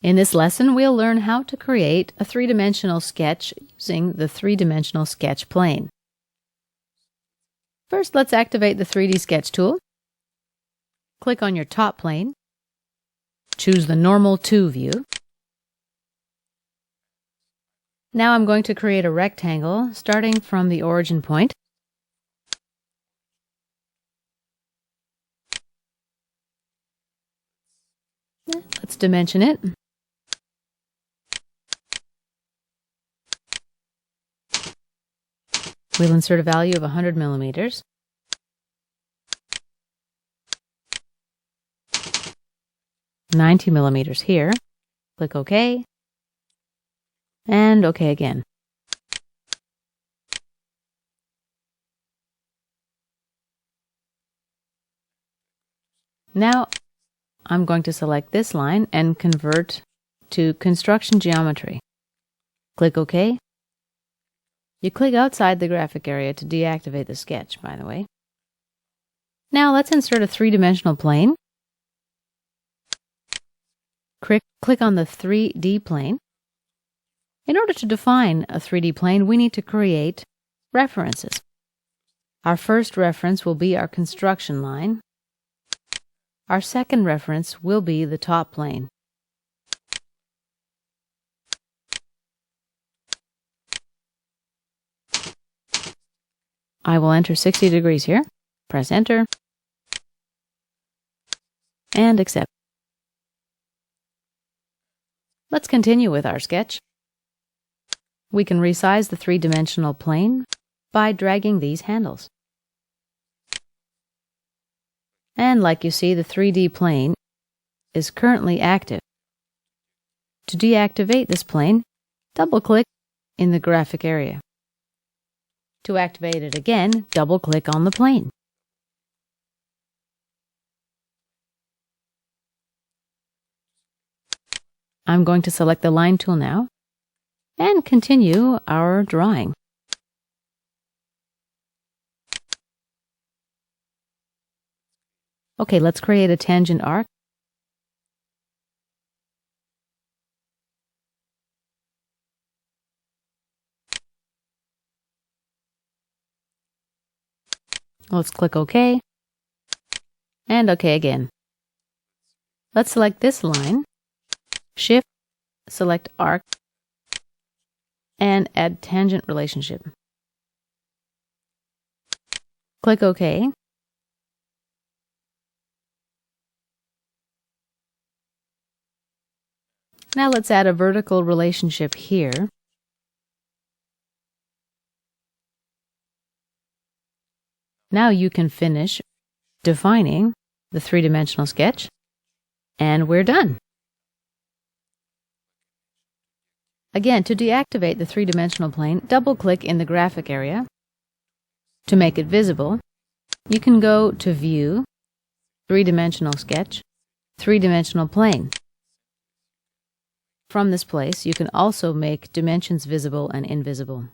In this lesson, we'll learn how to create a three-dimensional sketch using the three-dimensional sketch plane. First, let's activate the 3D Sketch tool. Click on your top plane. Choose the Normal To view. Now I'm going to create a rectangle starting from the origin point. Let's dimension it. We'll insert a value of 100 millimeters. $90 millimeters here. Click OK. And OK again. Now I'm going to select this line and convert to construction geometry. Click OK. You click outside the graphic area to deactivate the sketch, by the way. Now let's insert a three-dimensional plane. Click on the 3D plane. In order to define a 3D plane, we need to create references. Our first reference will be our construction line. Our second reference will be the top plane. I will enter 60 degrees here. Press Enter. And accept. Let's continue with our sketch. We can resize the three-dimensional plane by dragging these handles. And like you see, the 3D plane is currently active. To deactivate this plane, double-click in the graphic area. To activate it again, double-click on the plane. I'm going to select the Line tool now and continue our drawing. Okay, let's create a tangent arc. Let's click OK, and OK again. Let's select this line, Shift, select Arc, and add Tangent Relationship. Click OK. Now let's add a vertical relationship here. Now you can finish defining the three-dimensional sketch, and we're done. Again, to deactivate the three-dimensional plane, double-click in the graphic area. To make it visible, you can go to View, Three-dimensional Sketch, Three-dimensional Plane. From this place, you can also make dimensions visible and invisible.